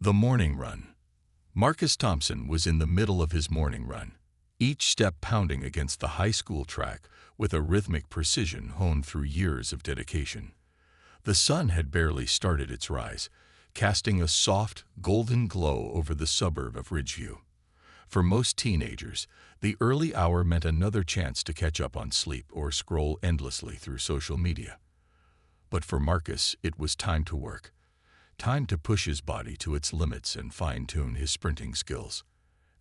The morning run. Marcus Thompson was in the middle of his morning run, each step pounding against the high school track with a rhythmic precision honed through years of dedication. The sun had barely started its rise, casting a soft, golden glow over the suburb of Ridgeview. For most teenagers, the early hour meant another chance to catch up on sleep or scroll endlessly through social media. But for Marcus, it was time to work. Time to push his body to its limits and fine-tune his sprinting skills.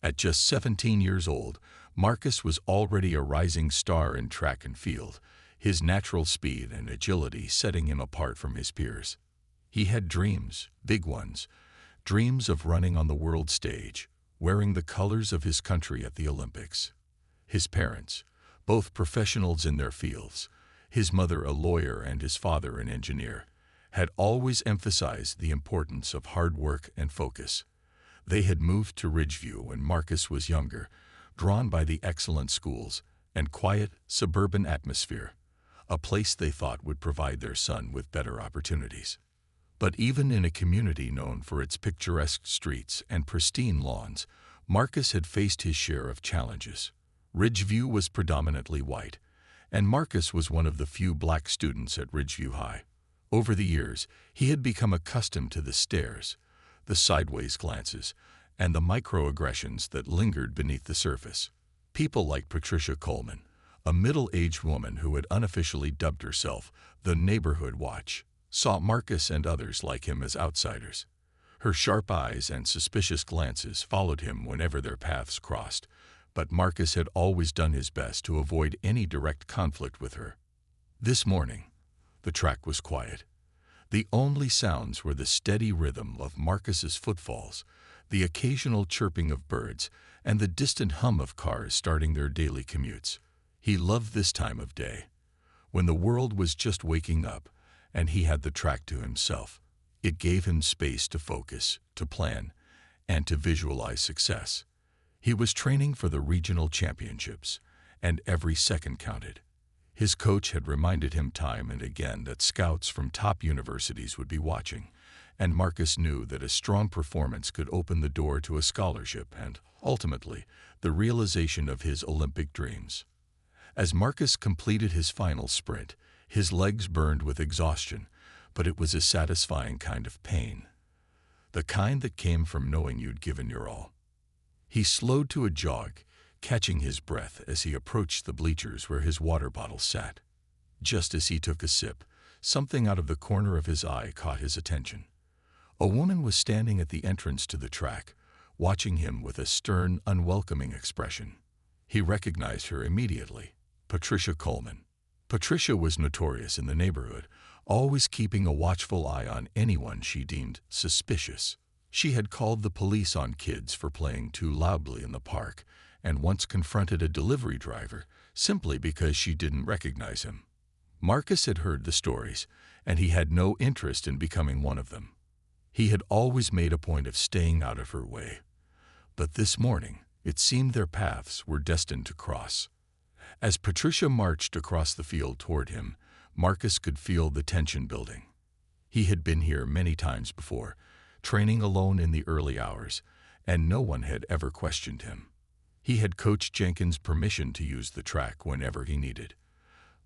At just 17 years old, Marcus was already a rising star in track and field, his natural speed and agility setting him apart from his peers. He had dreams, big ones, dreams of running on the world stage, wearing the colors of his country at the Olympics. His parents, both professionals in their fields, his mother a lawyer and his father an engineer, had always emphasized the importance of hard work and focus. They had moved to Ridgeview when Marcus was younger, drawn by the excellent schools and quiet, suburban atmosphere, a place they thought would provide their son with better opportunities. But even in a community known for its picturesque streets and pristine lawns, Marcus had faced his share of challenges. Ridgeview was predominantly white, and Marcus was one of the few black students at Ridgeview High. Over the years, he had become accustomed to the stares, the sideways glances, and the microaggressions that lingered beneath the surface. People like Patricia Coleman, a middle-aged woman who had unofficially dubbed herself the Neighborhood Watch, saw Marcus and others like him as outsiders. Her sharp eyes and suspicious glances followed him whenever their paths crossed, but Marcus had always done his best to avoid any direct conflict with her. This morning, the track was quiet. The only sounds were the steady rhythm of Marcus's footfalls, the occasional chirping of birds, and the distant hum of cars starting their daily commutes. He loved this time of day, when the world was just waking up, and he had the track to himself. It gave him space to focus, to plan, and to visualize success. He was training for the regional championships, and every second counted. His coach had reminded him time and again that scouts from top universities would be watching, and Marcus knew that a strong performance could open the door to a scholarship and, ultimately, the realization of his Olympic dreams. As Marcus completed his final sprint, his legs burned with exhaustion, but it was a satisfying kind of pain, the kind that came from knowing you'd given your all. He slowed to a jog, catching his breath as he approached the bleachers where his water bottle sat. Just as he took a sip, something out of the corner of his eye caught his attention. A woman was standing at the entrance to the track, watching him with a stern, unwelcoming expression. He recognized her immediately, Patricia Coleman. Patricia was notorious in the neighborhood, always keeping a watchful eye on anyone she deemed suspicious. She had called the police on kids for playing too loudly in the park, and once confronted a delivery driver simply because she didn't recognize him. Marcus had heard the stories, and he had no interest in becoming one of them. He had always made a point of staying out of her way. But this morning, it seemed their paths were destined to cross. As Patricia marched across the field toward him, Marcus could feel the tension building. He had been here many times before, training alone in the early hours, and no one had ever questioned him. He had Coach Jenkins' permission to use the track whenever he needed.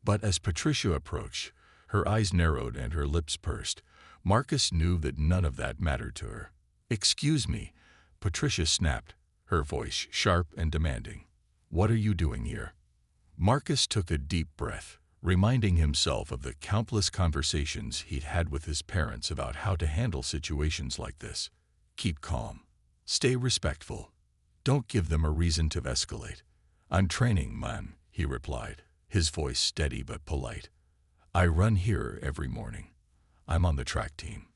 But as Patricia approached, her eyes narrowed and her lips pursed. Marcus knew that none of that mattered to her. "Excuse me," Patricia snapped, her voice sharp and demanding. "What are you doing here?" Marcus took a deep breath, reminding himself of the countless conversations he'd had with his parents about how to handle situations like this. "Keep calm. Stay respectful. Don't give them a reason to escalate." "I'm training, man," he replied, his voice steady but polite. "I run here every morning. I'm on the track team."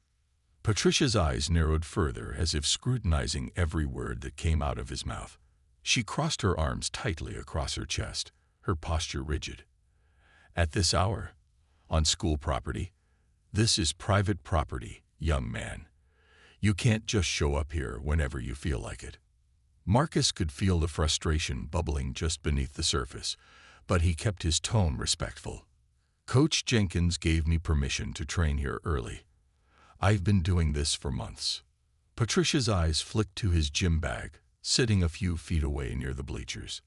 Patricia's eyes narrowed further as if scrutinizing every word that came out of his mouth. She crossed her arms tightly across her chest, her posture rigid. "At this hour? On school property? This is private property, young man. You can't just show up here whenever you feel like it." Marcus could feel the frustration bubbling just beneath the surface, but he kept his tone respectful. "Coach Jenkins gave me permission to train here early. I've been doing this for months." Patricia's eyes flicked to his gym bag, sitting a few feet away near the bleachers.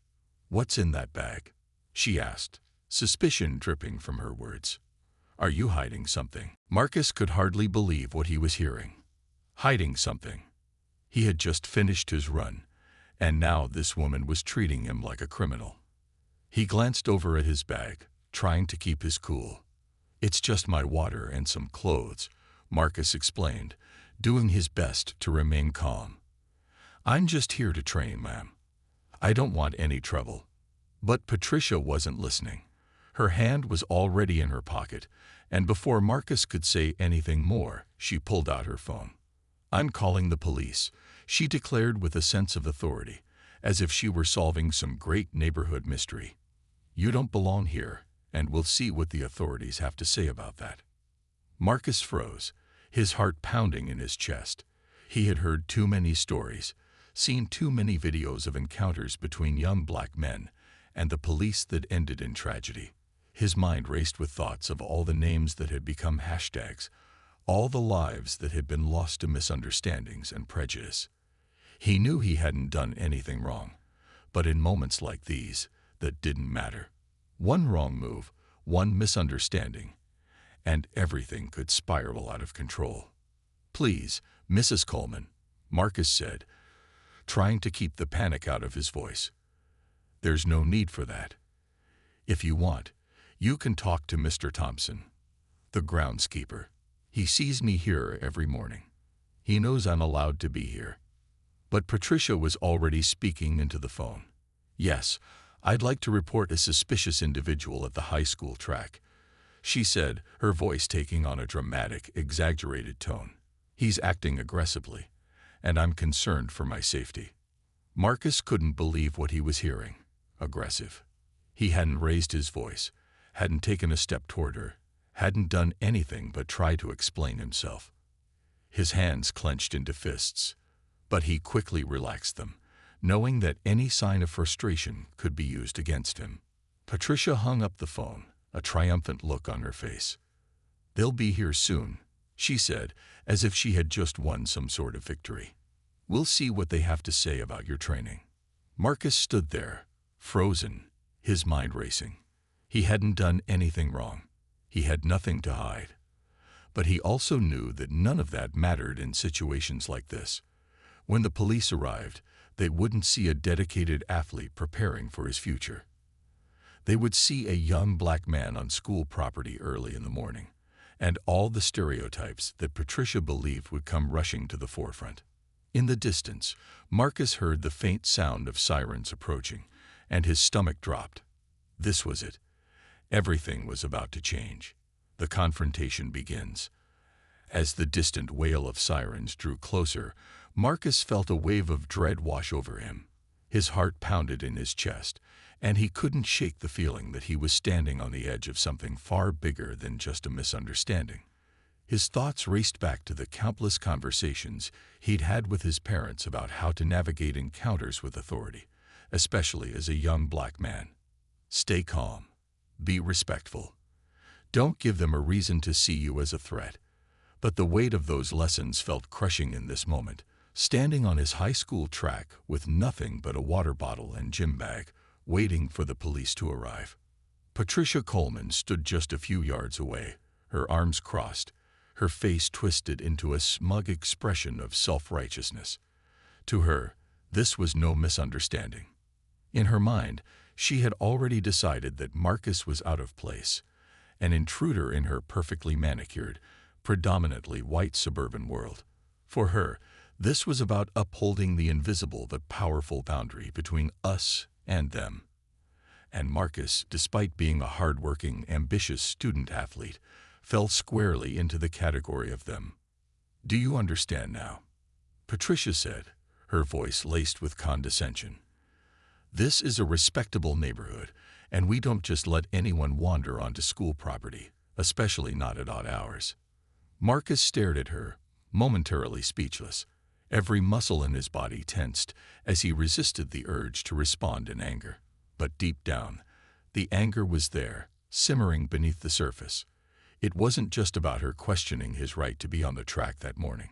"What's in that bag?" she asked, suspicion dripping from her words. "Are you hiding something?" Marcus could hardly believe what he was hearing. Hiding something. He had just finished his run, and now this woman was treating him like a criminal. He glanced over at his bag, trying to keep his cool. "It's just my water and some clothes," Marcus explained, doing his best to remain calm. "I'm just here to train, ma'am. I don't want any trouble." But Patricia wasn't listening. Her hand was already in her pocket, and before Marcus could say anything more, she pulled out her phone. "I'm calling the police," she declared with a sense of authority, as if she were solving some great neighborhood mystery. "You don't belong here, and we'll see what the authorities have to say about that." Marcus froze, his heart pounding in his chest. He had heard too many stories, seen too many videos of encounters between young black men and the police that ended in tragedy. His mind raced with thoughts of all the names that had become hashtags, all the lives that had been lost to misunderstandings and prejudice. He knew he hadn't done anything wrong, but in moments like these, that didn't matter. One wrong move, one misunderstanding, and everything could spiral out of control. "Please, Mrs. Coleman," Marcus said, trying to keep the panic out of his voice. "There's no need for that. If you want, you can talk to Mr. Thompson, the groundskeeper. He sees me here every morning. He knows I'm allowed to be here." But Patricia was already speaking into the phone. "Yes, I'd like to report a suspicious individual at the high school track," she said, her voice taking on a dramatic, exaggerated tone. "He's acting aggressively, and I'm concerned for my safety." Marcus couldn't believe what he was hearing. Aggressive. He hadn't raised his voice, hadn't taken a step toward her, hadn't done anything but try to explain himself. His hands clenched into fists, but he quickly relaxed them, knowing that any sign of frustration could be used against him. Patricia hung up the phone, a triumphant look on her face. "They'll be here soon," she said, as if she had just won some sort of victory. "We'll see what they have to say about your training." Marcus stood there, frozen, his mind racing. He hadn't done anything wrong. He had nothing to hide. But he also knew that none of that mattered in situations like this. When the police arrived, they wouldn't see a dedicated athlete preparing for his future. They would see a young black man on school property early in the morning, and all the stereotypes that Patricia believed would come rushing to the forefront. In the distance, Marcus heard the faint sound of sirens approaching, and his stomach dropped. This was it. Everything was about to change. The confrontation begins. As the distant wail of sirens drew closer, Marcus felt a wave of dread wash over him. His heart pounded in his chest, and he couldn't shake the feeling that he was standing on the edge of something far bigger than just a misunderstanding. His thoughts raced back to the countless conversations he'd had with his parents about how to navigate encounters with authority, especially as a young black man. Stay calm. Be respectful. Don't give them a reason to see you as a threat. But the weight of those lessons felt crushing in this moment, standing on his high school track with nothing but a water bottle and gym bag, waiting for the police to arrive. Patricia Coleman stood just a few yards away, her arms crossed, her face twisted into a smug expression of self-righteousness. To her, this was no misunderstanding. In her mind, she had already decided that Marcus was out of place, an intruder in her perfectly manicured, predominantly white suburban world. For her, this was about upholding the invisible but powerful boundary between us and them. And Marcus, despite being a hard-working, ambitious student-athlete, fell squarely into the category of them. "Do you understand now?" Patricia said, her voice laced with condescension. "This is a respectable neighborhood, and we don't just let anyone wander onto school property, especially not at odd hours." Marcus stared at her, momentarily speechless. Every muscle in his body tensed as he resisted the urge to respond in anger. But deep down, the anger was there, simmering beneath the surface. It wasn't just about her questioning his right to be on the track that morning.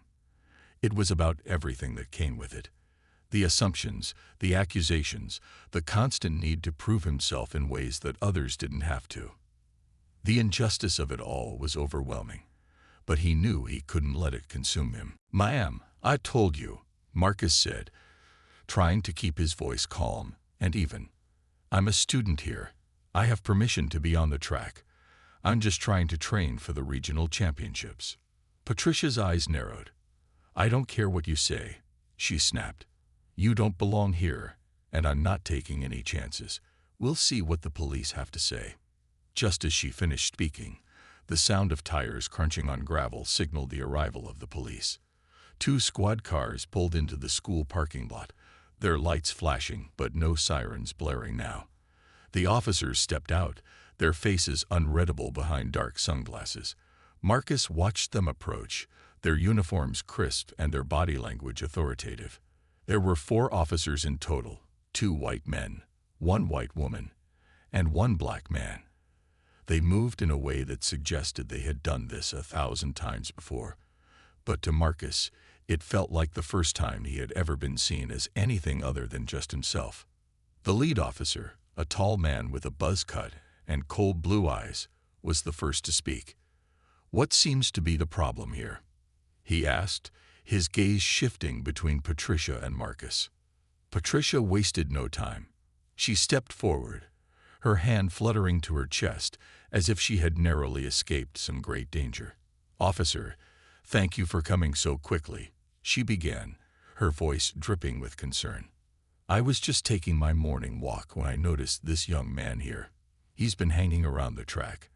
It was about everything that came with it. The assumptions, the accusations, the constant need to prove himself in ways that others didn't have to. The injustice of it all was overwhelming, but he knew he couldn't let it consume him. "Ma'am, I told you," Marcus said, trying to keep his voice calm and even. "I'm a student here. I have permission to be on the track. I'm just trying to train for the regional championships." Patricia's eyes narrowed. "I don't care what you say," she snapped. "You don't belong here, and I'm not taking any chances. We'll see what the police have to say." Just as she finished speaking, the sound of tires crunching on gravel signaled the arrival of the police. 2 squad cars pulled into the school parking lot, their lights flashing but no sirens blaring now. The officers stepped out, their faces unreadable behind dark sunglasses. Marcus watched them approach, their uniforms crisp and their body language authoritative. There were 4 officers in total, 2 white men, 1 white woman, and 1 black man. They moved in a way that suggested they had done this 1,000 times before, but to Marcus, it felt like the first time he had ever been seen as anything other than just himself. The lead officer, a tall man with a buzz cut and cold blue eyes, was the first to speak. "What seems to be the problem here?" he asked, his gaze shifting between Patricia and Marcus. Patricia wasted no time. She stepped forward, her hand fluttering to her chest as if she had narrowly escaped some great danger. "Officer, thank you for coming so quickly," she began, her voice dripping with concern. "I was just taking my morning walk when I noticed this young man here. He's been hanging around the track,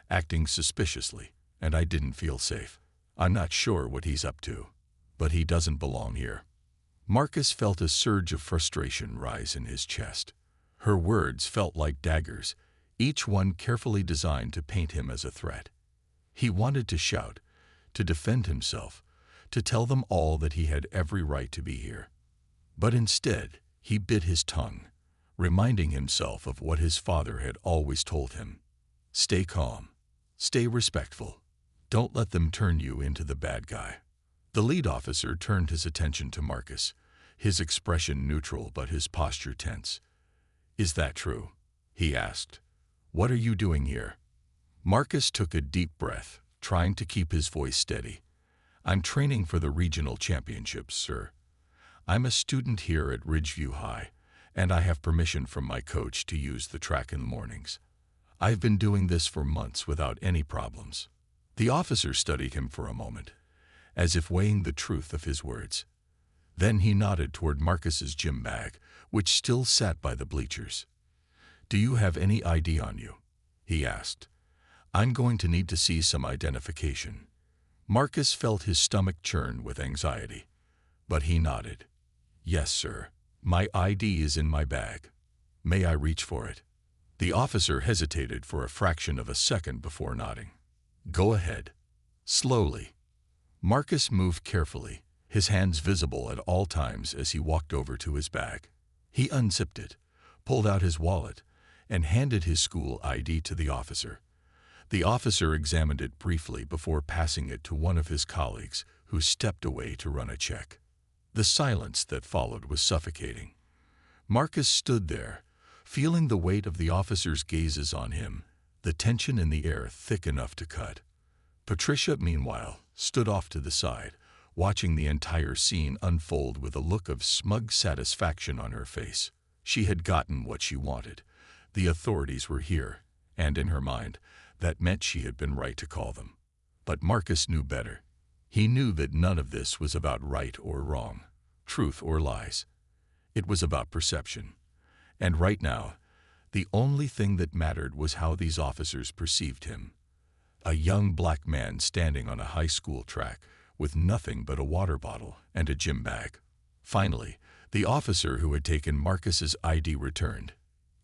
acting suspiciously, and I didn't feel safe. I'm not sure what he's up to, but he doesn't belong here." Marcus felt a surge of frustration rise in his chest. Her words felt like daggers, each one carefully designed to paint him as a threat. He wanted to shout, to defend himself, to tell them all that he had every right to be here. But instead, he bit his tongue, reminding himself of what his father had always told him. "Stay calm. Stay respectful. Don't let them turn you into the bad guy." The lead officer turned his attention to Marcus, his expression neutral but his posture tense. "Is that true?" he asked. "What are you doing here?" Marcus took a deep breath, trying to keep his voice steady. "I'm training for the regional championships, sir. I'm a student here at Ridgeview High, and I have permission from my coach to use the track in the mornings. I've been doing this for months without any problems." The officer studied him for a moment, as if weighing the truth of his words. Then he nodded toward Marcus's gym bag, which still sat by the bleachers. "Do you have any ID on you?" he asked. "I'm going to need to see some identification." Marcus felt his stomach churn with anxiety, but he nodded. "Yes, sir. My ID is in my bag. May I reach for it?" The officer hesitated for a fraction of a second before nodding. "Go ahead." Slowly, Marcus moved carefully, his hands visible at all times as he walked over to his bag. He unzipped it, pulled out his wallet, and handed his school ID to the officer. The officer examined it briefly before passing it to one of his colleagues, who stepped away to run a check. The silence that followed was suffocating. Marcus stood there, feeling the weight of the officer's gazes on him, the tension in the air thick enough to cut. Patricia, meanwhile, stood off to the side, watching the entire scene unfold with a look of smug satisfaction on her face. She had gotten what she wanted. The authorities were here, and in her mind, that meant she had been right to call them. But Marcus knew better. He knew that none of this was about right or wrong, truth or lies. It was about perception. And right now, the only thing that mattered was how these officers perceived him. A young black man standing on a high school track with nothing but a water bottle and a gym bag. Finally, the officer who had taken Marcus's ID returned.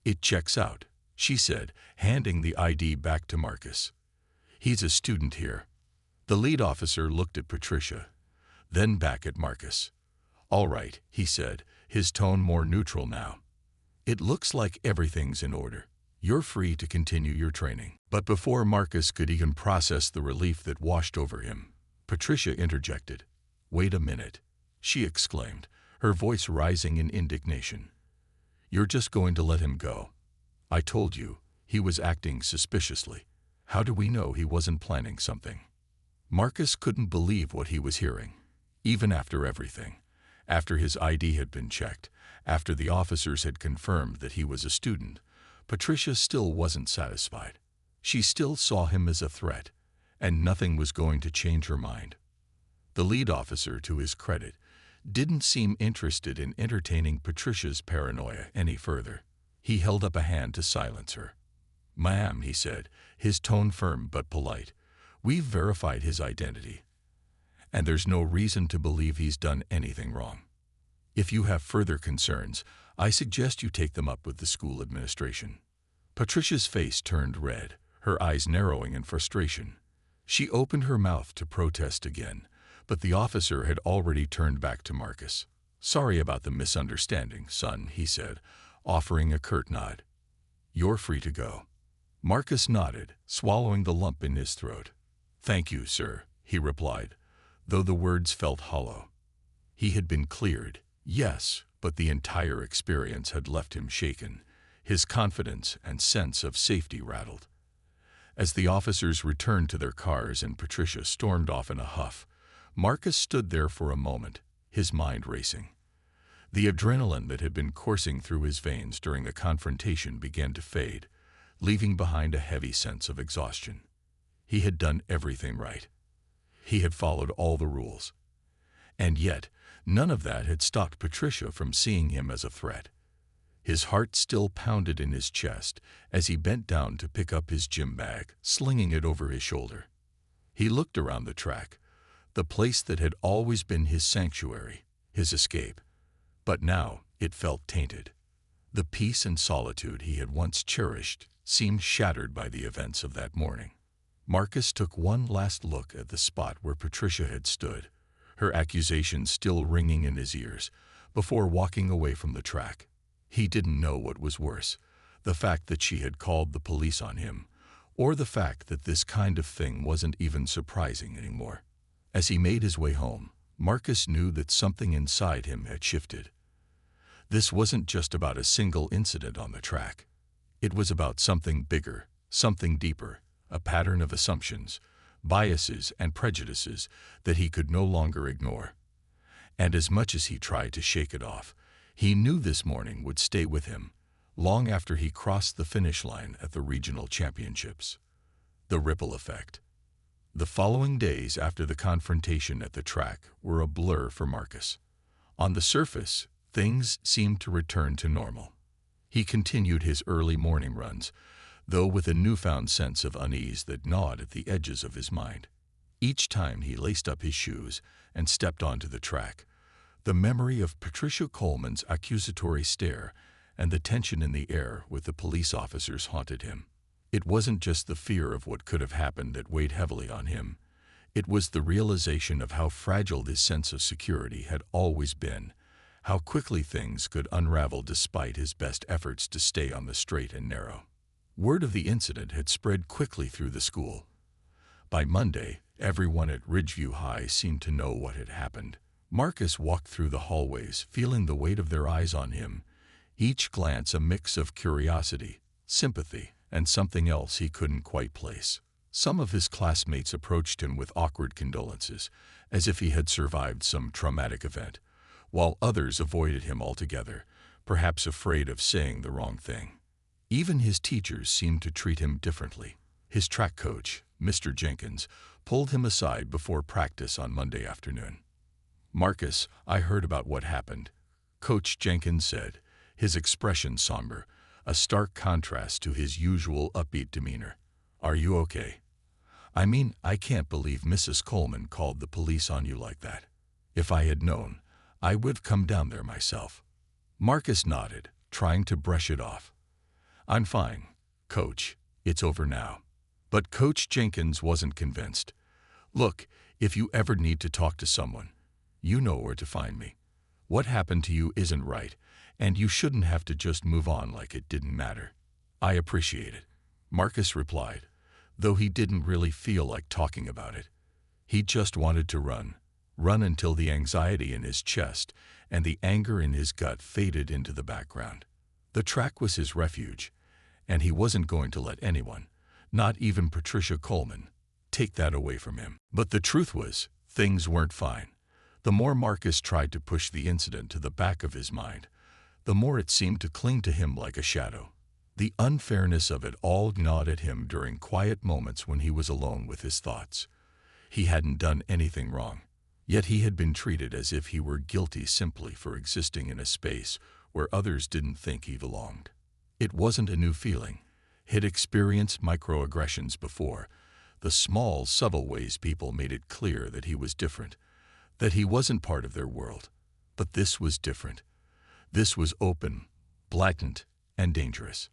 "It checks out," she said, handing the ID back to Marcus. "He's a student here." The lead officer looked at Patricia, then back at Marcus. "All right," he said, his tone more neutral now. "It looks like everything's in order. You're free to continue your training." But before Marcus could even process the relief that washed over him, Patricia interjected. "Wait a minute," she exclaimed, her voice rising in indignation. "You're just going to let him go? I told you, he was acting suspiciously. How do we know he wasn't planning something?" Marcus couldn't believe what he was hearing. Even after everything, after his ID had been checked, after the officers had confirmed that he was a student, Patricia still wasn't satisfied. She still saw him as a threat, and nothing was going to change her mind. The lead officer, to his credit, didn't seem interested in entertaining Patricia's paranoia any further. He held up a hand to silence her. "Ma'am," he said, his tone firm but polite, "we've verified his identity, and there's no reason to believe he's done anything wrong. If you have further concerns, I suggest you take them up with the school administration." Patricia's face turned red, her eyes narrowing in frustration. She opened her mouth to protest again, but the officer had already turned back to Marcus. "Sorry about the misunderstanding, son," he said, offering a curt nod. "You're free to go." Marcus nodded, swallowing the lump in his throat. "Thank you, sir," he replied, though the words felt hollow. He had been cleared, yes, but the entire experience had left him shaken, his confidence and sense of safety rattled. As the officers returned to their cars and Patricia stormed off in a huff, Marcus stood there for a moment, his mind racing. The adrenaline that had been coursing through his veins during the confrontation began to fade, leaving behind a heavy sense of exhaustion. He had done everything right. He had followed all the rules. And yet, none of that had stopped Patricia from seeing him as a threat. His heart still pounded in his chest as he bent down to pick up his gym bag, slinging it over his shoulder. He looked around the track, the place that had always been his sanctuary, his escape. But now it felt tainted. The peace and solitude he had once cherished seemed shattered by the events of that morning. Marcus took one last look at the spot where Patricia had stood, her accusations still ringing in his ears, before walking away from the track. He didn't know what was worse, the fact that she had called the police on him, or the fact that this kind of thing wasn't even surprising anymore. As he made his way home, Marcus knew that something inside him had shifted. This wasn't just about a single incident on the track. It was about something bigger, something deeper, a pattern of assumptions, biases, and prejudices that he could no longer ignore. And as much as he tried to shake it off, he knew this morning would stay with him, long after he crossed the finish line at the regional championships. The ripple effect. The following days after the confrontation at the track were a blur for Marcus. On the surface, things seemed to return to normal. He continued his early morning runs, though with a newfound sense of unease that gnawed at the edges of his mind. Each time he laced up his shoes and stepped onto the track, the memory of Patricia Coleman's accusatory stare and the tension in the air with the police officers haunted him. It wasn't just the fear of what could have happened that weighed heavily on him. It was the realization of how fragile his sense of security had always been, how quickly things could unravel despite his best efforts to stay on the straight and narrow. Word of the incident had spread quickly through the school. By Monday, everyone at Ridgeview High seemed to know what had happened. Marcus walked through the hallways, feeling the weight of their eyes on him, each glance a mix of curiosity, sympathy, and something else he couldn't quite place. Some of his classmates approached him with awkward condolences, as if he had survived some traumatic event, while others avoided him altogether, perhaps afraid of saying the wrong thing. Even his teachers seemed to treat him differently. His track coach, Mr. Jenkins, pulled him aside before practice on Monday afternoon. "Marcus, I heard about what happened," Coach Jenkins said, his expression somber, a stark contrast to his usual upbeat demeanor. "Are you okay? I mean, I can't believe Mrs. Coleman called the police on you like that. If I had known, I would have come down there myself." Marcus nodded, trying to brush it off. "I'm fine, Coach. It's over now." But Coach Jenkins wasn't convinced. "Look, if you ever need to talk to someone, you know where to find me. What happened to you isn't right, and you shouldn't have to just move on like it didn't matter." "I appreciate it," Marcus replied, though he didn't really feel like talking about it. He just wanted to run, run until the anxiety in his chest and the anger in his gut faded into the background. The track was his refuge, and he wasn't going to let anyone, not even Patricia Coleman, take that away from him. But the truth was, things weren't fine. The more Marcus tried to push the incident to the back of his mind, the more it seemed to cling to him like a shadow. The unfairness of it all gnawed at him during quiet moments when he was alone with his thoughts. He hadn't done anything wrong, yet he had been treated as if he were guilty simply for existing in a space where others didn't think he belonged. It wasn't a new feeling. He'd experienced microaggressions before, the small, subtle ways people made it clear that he was different, that he wasn't part of their world. But this was different. This was open, blatant, and dangerous.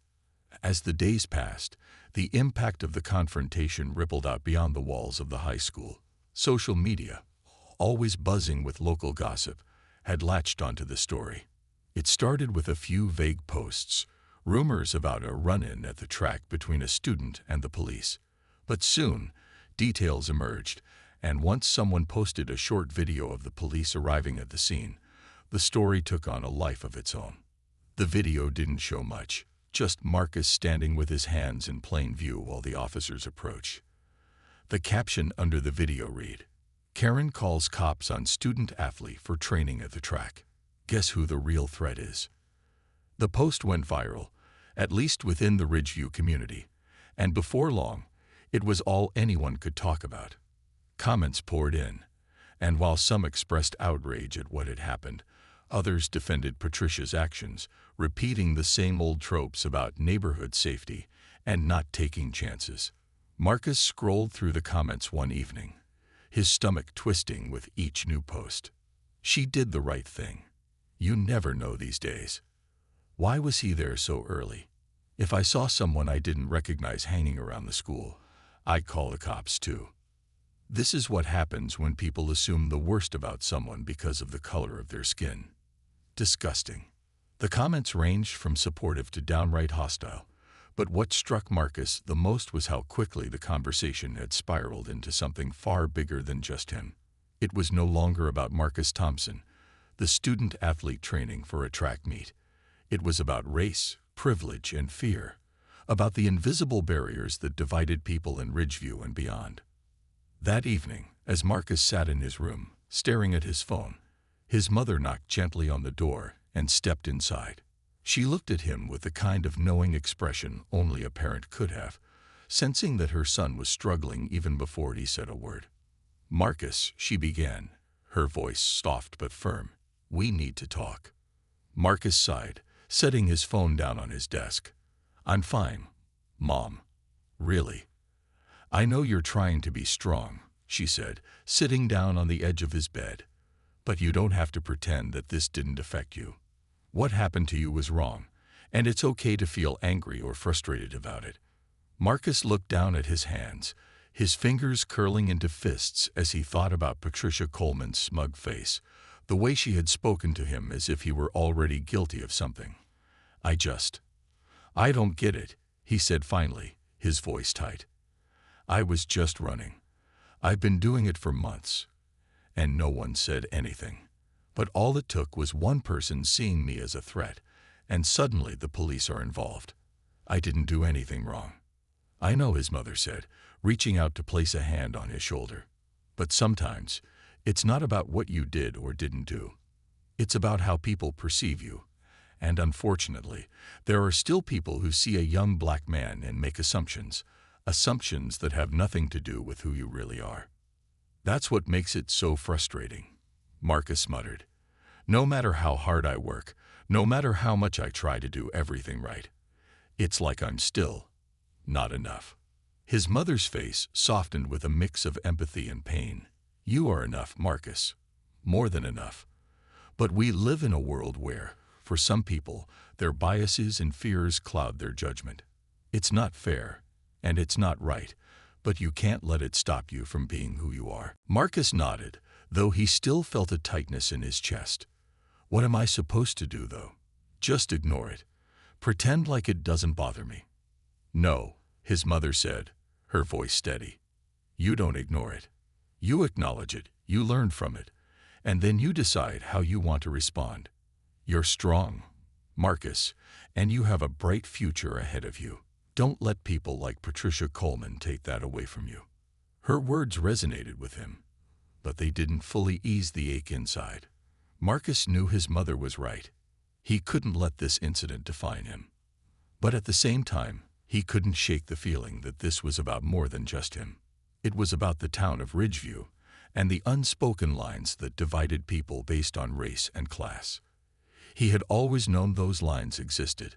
As the days passed, the impact of the confrontation rippled out beyond the walls of the high school. Social media, always buzzing with local gossip, had latched onto the story. It started with a few vague posts, rumors about a run-in at the track between a student and the police. But soon, details emerged, and once someone posted a short video of the police arriving at the scene, the story took on a life of its own. The video didn't show much, just Marcus standing with his hands in plain view while the officers approach. The caption under the video read, "Karen calls cops on student-athlete for training at the track. Guess who the real threat is?" The post went viral, at least within the Ridgeview community, and before long, it was all anyone could talk about. Comments poured in, and while some expressed outrage at what had happened, others defended Patricia's actions, repeating the same old tropes about neighborhood safety and not taking chances. Marcus scrolled through the comments one evening, his stomach twisting with each new post. She did the right thing. You never know these days. Why was he there so early? If I saw someone I didn't recognize hanging around the school, I'd call the cops too. This is what happens when people assume the worst about someone because of the color of their skin. Disgusting. The comments ranged from supportive to downright hostile, but what struck Marcus the most was how quickly the conversation had spiraled into something far bigger than just him. It was no longer about Marcus Thompson, the student-athlete training for a track meet. It was about race, privilege, and fear, about the invisible barriers that divided people in Ridgeview and beyond. That evening, as Marcus sat in his room, staring at his phone, his mother knocked gently on the door and stepped inside. She looked at him with the kind of knowing expression only a parent could have, sensing that her son was struggling even before he said a word. "Marcus," she began, her voice soft but firm, "we need to talk." Marcus sighed, setting his phone down on his desk. "I'm fine, Mom. Really. I know you're trying to be strong," she said, sitting down on the edge of his bed. "But you don't have to pretend that this didn't affect you. What happened to you was wrong, and it's okay to feel angry or frustrated about it." Marcus looked down at his hands, his fingers curling into fists as he thought about Patricia Coleman's smug face, the way she had spoken to him as if he were already guilty of something. I don't get it," he said finally, his voice tight. "I was just running. I've been doing it for months." And no one said anything. But all it took was one person seeing me as a threat, and suddenly the police are involved. I didn't do anything wrong. "I know," his mother said, reaching out to place a hand on his shoulder. "But sometimes, it's not about what you did or didn't do. It's about how people perceive you. And unfortunately, there are still people who see a young black man and make assumptions that have nothing to do with who you really are. That's what makes it so frustrating," Marcus muttered. "No matter how hard I work, no matter how much I try to do everything right, it's like I'm still not enough." His mother's face softened with a mix of empathy and pain. "You are enough, Marcus. More than enough. But we live in a world where, for some people, their biases and fears cloud their judgment. It's not fair, and it's not right, but you can't let it stop you from being who you are." Marcus nodded, though he still felt a tightness in his chest. "What am I supposed to do, though? Just ignore it? Pretend like it doesn't bother me?" "No," his mother said, her voice steady. "You don't ignore it. You acknowledge it, you learn from it, and then you decide how you want to respond. You're strong, Marcus, and you have a bright future ahead of you. Don't let people like Patricia Coleman take that away from you. Her words resonated with him, but they didn't fully ease the ache inside. Marcus knew his mother was right. He couldn't let this incident define him. But at the same time, he couldn't shake the feeling that this was about more than just him. It was about the town of Ridgeview and the unspoken lines that divided people based on race and class. He had always known those lines existed,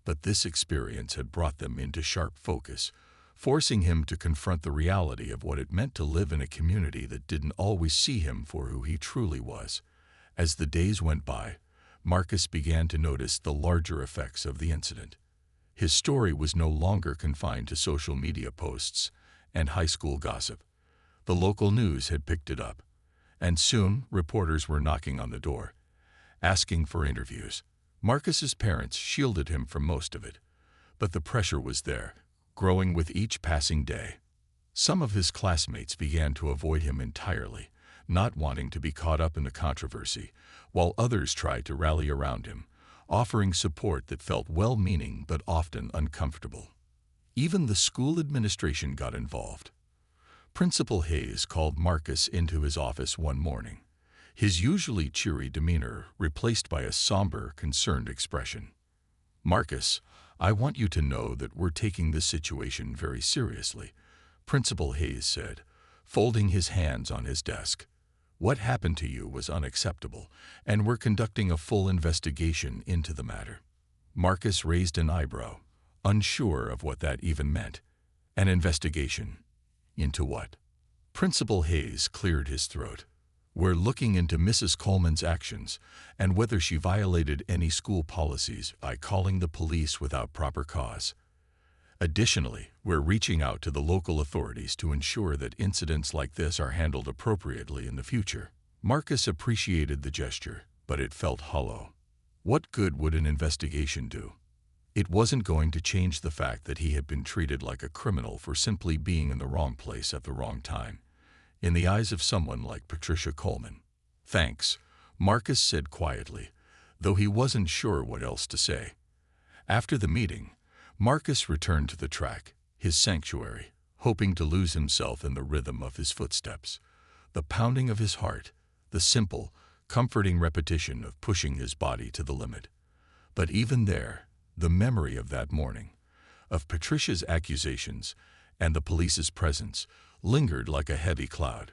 but this experience had brought them into sharp focus, forcing him to confront the reality of what it meant to live in a community that didn't always see him for who he truly was. As the days went by, Marcus began to notice the larger effects of the incident. His story was no longer confined to social media posts and high school gossip. The local news had picked it up, and soon reporters were knocking on the door, asking for interviews. Marcus's parents shielded him from most of it, but the pressure was there, growing with each passing day. Some of his classmates began to avoid him entirely, not wanting to be caught up in the controversy, while others tried to rally around him, offering support that felt well-meaning but often uncomfortable. Even the school administration got involved. Principal Hayes called Marcus into his office one morning, his usually cheery demeanor replaced by a somber, concerned expression. "Marcus, I want you to know that we're taking this situation very seriously," Principal Hayes said, folding his hands on his desk. "What happened to you was unacceptable, and we're conducting a full investigation into the matter." Marcus raised an eyebrow, unsure of what that even meant. An investigation? Into what? Principal Hayes cleared his throat. "We're looking into Mrs. Coleman's actions and whether she violated any school policies by calling the police without proper cause. Additionally, we're reaching out to the local authorities to ensure that incidents like this are handled appropriately in the future." Marcus appreciated the gesture, but it felt hollow. What good would an investigation do? It wasn't going to change the fact that he had been treated like a criminal for simply being in the wrong place at the wrong time, in the eyes of someone like Patricia Coleman. "Thanks," Marcus said quietly, though he wasn't sure what else to say. After the meeting, Marcus returned to the track, his sanctuary, hoping to lose himself in the rhythm of his footsteps, the pounding of his heart, the simple, comforting repetition of pushing his body to the limit. But even there, the memory of that morning, of Patricia's accusations and the police's presence, lingered like a heavy cloud.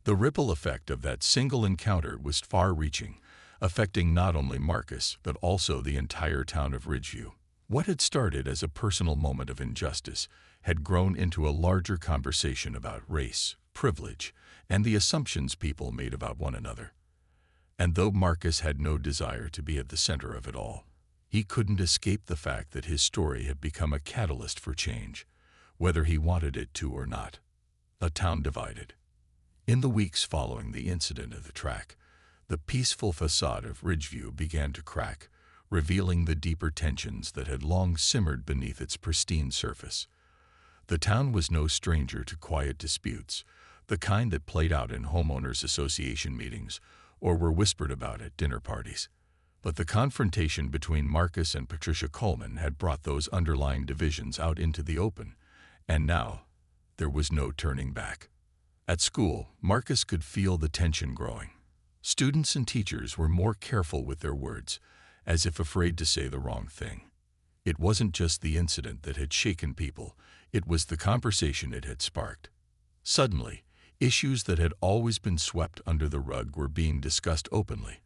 The ripple effect of that single encounter was far-reaching, affecting not only Marcus but also the entire town of Ridgeview. What had started as a personal moment of injustice had grown into a larger conversation about race, privilege, and the assumptions people made about one another. And though Marcus had no desire to be at the center of it all, he couldn't escape the fact that his story had become a catalyst for change, whether he wanted it to or not. A town divided. In the weeks following the incident at the track, the peaceful facade of Ridgeview began to crack, revealing the deeper tensions that had long simmered beneath its pristine surface. The town was no stranger to quiet disputes, the kind that played out in homeowners association meetings or were whispered about at dinner parties. But the confrontation between Marcus and Patricia Coleman had brought those underlying divisions out into the open, and now there was no turning back. At school, Marcus could feel the tension growing. Students and teachers were more careful with their words, as if afraid to say the wrong thing. It wasn't just the incident that had shaken people, it was the conversation it had sparked. Suddenly, issues that had always been swept under the rug were being discussed openly,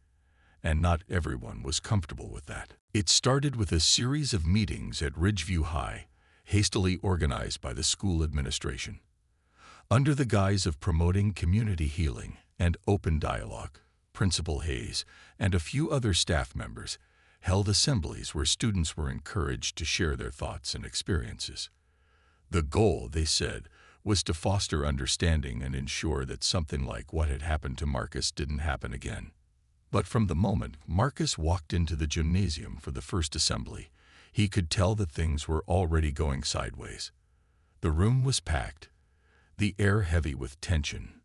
and not everyone was comfortable with that. It started with a series of meetings at Ridgeview High, hastily organized by the school administration. Under the guise of promoting community healing and open dialogue, Principal Hayes and a few other staff members held assemblies where students were encouraged to share their thoughts and experiences. The goal, they said, was to foster understanding and ensure that something like what had happened to Marcus didn't happen again. But from the moment Marcus walked into the gymnasium for the first assembly, he could tell that things were already going sideways. The room was packed, the air heavy with tension,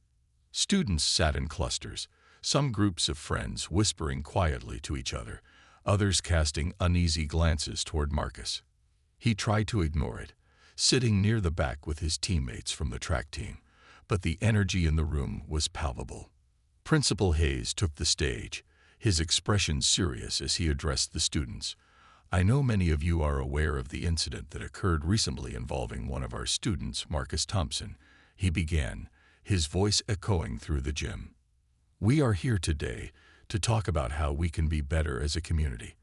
Students sat in clusters, some groups of friends whispering quietly to each other, others casting uneasy glances toward Marcus. He tried to ignore it, sitting near the back with his teammates from the track team, but the energy in the room was palpable. Principal Hayes took the stage, his expression serious as he addressed the students. I know many of you are aware of the incident that occurred recently involving one of our students, Marcus Thompson. He began, his voice echoing through the gym. We are here today to talk about how we can be better as a community,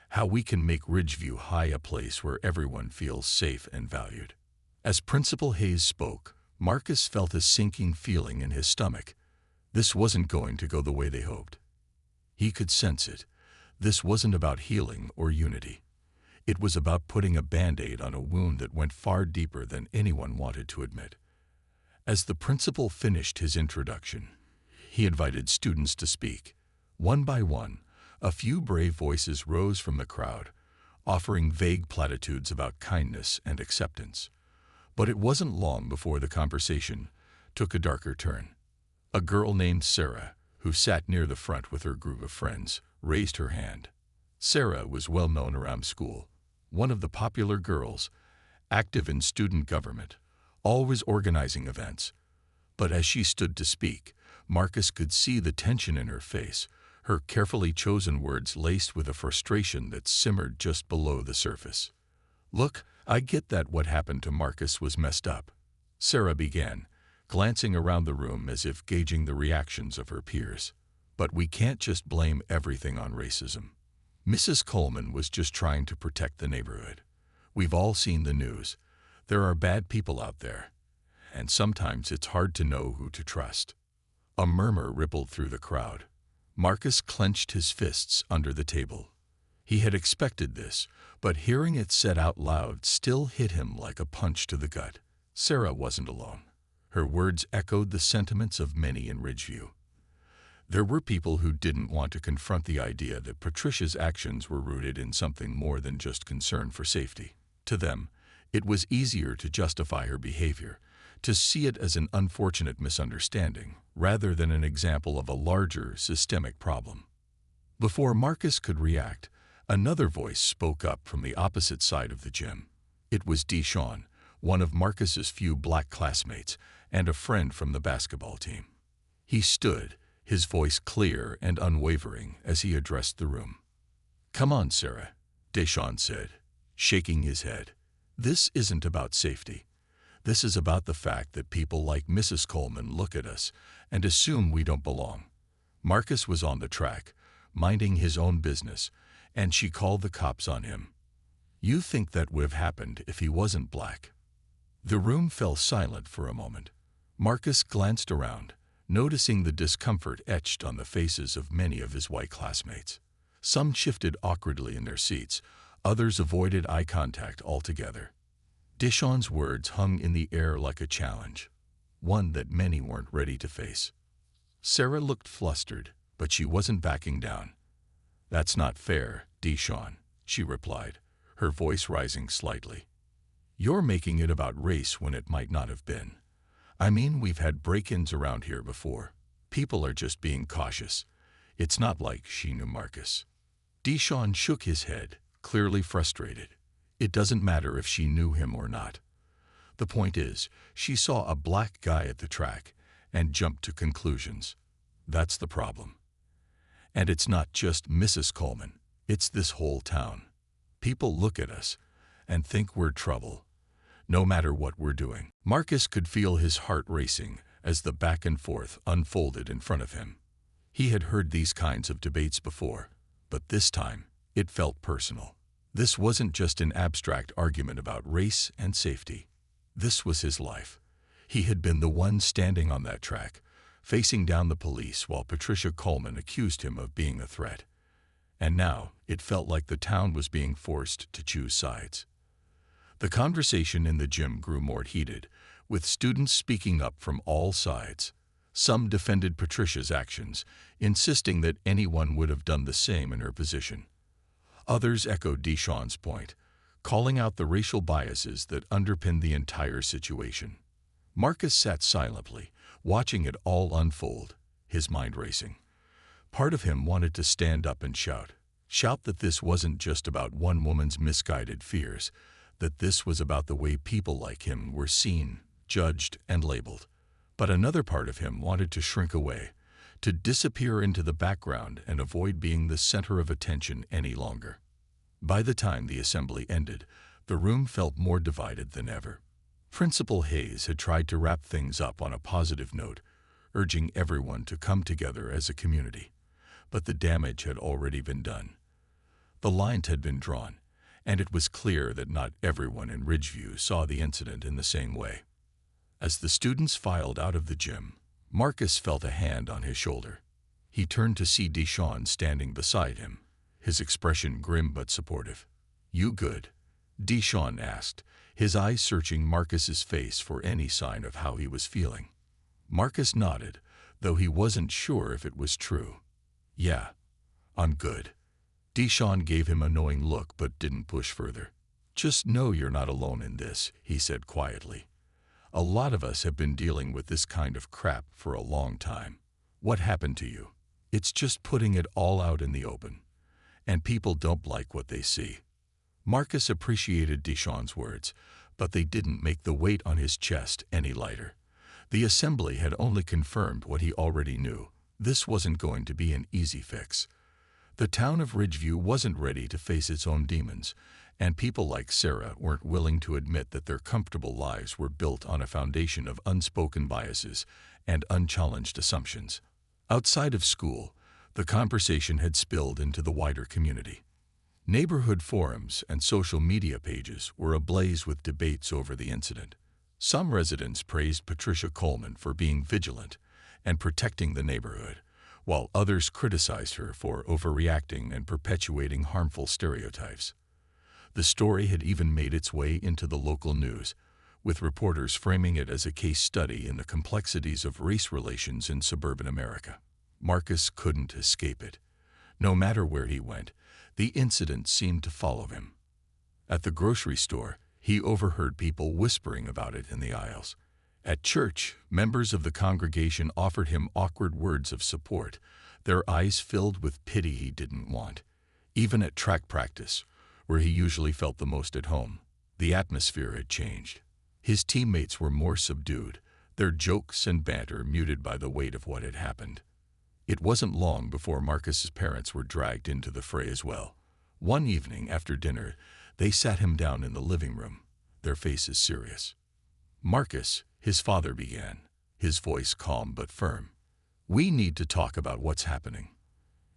how we can make Ridgeview High a place where everyone feels safe and valued. As Principal Hayes spoke, Marcus felt a sinking feeling in his stomach. This wasn't going to go the way they hoped. He could sense it. This wasn't about healing or unity. It was about putting a Band-Aid on a wound that went far deeper than anyone wanted to admit. As the principal finished his introduction, he invited students to speak. One by one, a few brave voices rose from the crowd, offering vague platitudes about kindness and acceptance. But it wasn't long before the conversation took a darker turn. A girl named Sarah, who sat near the front with her group of friends, raised her hand. Sarah was well known around school, one of the popular girls, active in student government, always organizing events. But as she stood to speak, Marcus could see the tension in her face, her carefully chosen words laced with a frustration that simmered just below the surface. Look, I get that what happened to Marcus was messed up, Sarah began, glancing around the room as if gauging the reactions of her peers. But we can't just blame everything on racism. Mrs. Coleman was just trying to protect the neighborhood. We've all seen the news. There are bad people out there, and sometimes it's hard to know who to trust. A murmur rippled through the crowd. Marcus clenched his fists under the table. He had expected this, but hearing it said out loud still hit him like a punch to the gut. Sarah wasn't alone. Her words echoed the sentiments of many in Ridgeview. There were people who didn't want to confront the idea that Patricia's actions were rooted in something more than just concern for safety. To them, it was easier to justify her behavior, to see it as an unfortunate misunderstanding, rather than an example of a larger, systemic problem. Before Marcus could react, another voice spoke up from the opposite side of the gym. It was Deshawn, one of Marcus's few black classmates and a friend from the basketball team. He stood, his voice clear and unwavering as he addressed the room. Come on, Sarah, Deshawn said, shaking his head. This isn't about safety. This is about the fact that people like Mrs. Coleman look at us and assume we don't belong. Marcus was on the track, minding his own business, and she called the cops on him. You think that would have happened if he wasn't black? The room fell silent for a moment. Marcus glanced around, noticing the discomfort etched on the faces of many of his white classmates. Some shifted awkwardly in their seats, others avoided eye contact altogether. Deshawn's words hung in the air like a challenge, one that many weren't ready to face. Sarah looked flustered, but she wasn't backing down. That's not fair, Deshawn, she replied, her voice rising slightly. You're making it about race when it might not have been. I mean, we've had break-ins around here before. People are just being cautious. It's not like she knew Marcus. Deshawn shook his head, clearly frustrated. It doesn't matter if she knew him or not. The point is, she saw a black guy at the track and jumped to conclusions. That's the problem. And it's not just Mrs. Coleman, it's this whole town. People look at us and think we're trouble, no matter what we're doing. Marcus could feel his heart racing as the back and forth unfolded in front of him. He had heard these kinds of debates before, but this time it felt personal. This wasn't just an abstract argument about race and safety. This was his life. He had been the one standing on that track, facing down the police while Patricia Coleman accused him of being a threat. And now it felt like the town was being forced to choose sides. The conversation in the gym grew more heated, with students speaking up from all sides. Some defended Patricia's actions, insisting that anyone would have done the same in her position. Others echoed Deshawn's point, calling out the racial biases that underpinned the entire situation. Marcus sat silently, watching it all unfold, his mind racing. Part of him wanted to stand up and shout that this wasn't just about one woman's misguided fears, that this was about the way people like him were seen, judged, and labeled. But another part of him wanted to shrink away, to disappear into the background and avoid being the center of attention any longer. By the time the assembly ended, the room felt more divided than ever. Principal Hayes had tried to wrap things up on a positive note, urging everyone to come together as a community. But the damage had already been done. The lines had been drawn, and it was clear that not everyone in Ridgeview saw the incident in the same way. As the students filed out of the gym, Marcus felt a hand on his shoulder. He turned to see Deshawn standing beside him, his expression grim but supportive. "You good?" Deshawn asked, his eyes searching Marcus's face for any sign of how he was feeling. Marcus nodded, though he wasn't sure if it was true. "Yeah, I'm good." Deshawn gave him a knowing look but didn't push further. "Just know you're not alone in this," he said quietly. "A lot of us have been dealing with this kind of crap for a long time. What happened to you? It's just putting it all out in the open. And people don't like what they see." Marcus appreciated Deshawn's words, but they didn't make the weight on his chest any lighter. The assembly had only confirmed what he already knew. This wasn't going to be an easy fix. The town of Ridgeview wasn't ready to face its own demons, and people like Sarah weren't willing to admit that their comfortable lives were built on a foundation of unspoken biases and unchallenged assumptions. Outside of school, the conversation had spilled into the wider community. Neighborhood forums and social media pages were ablaze with debates over the incident. Some residents praised Patricia Coleman for being vigilant and protecting the neighborhood, while others criticized her for overreacting and perpetuating harmful stereotypes. The story had even made its way into the local news, with reporters framing it as a case study in the complexities of race relations in suburban America. Marcus couldn't escape it. No matter where he went, the incident seemed to follow him. At the grocery store, he overheard people whispering about it in the aisles. At church, members of the congregation offered him awkward words of support, their eyes filled with pity he didn't want. Even at track practice, where he usually felt the most at home, the atmosphere had changed. His teammates were more subdued, their jokes and banter muted by the weight of what had happened. It wasn't long before Marcus's parents were dragged into the fray as well. One evening after dinner, they sat him down in the living room, their faces serious. "Marcus," his father began, his voice calm but firm, "we need to talk about what's happening.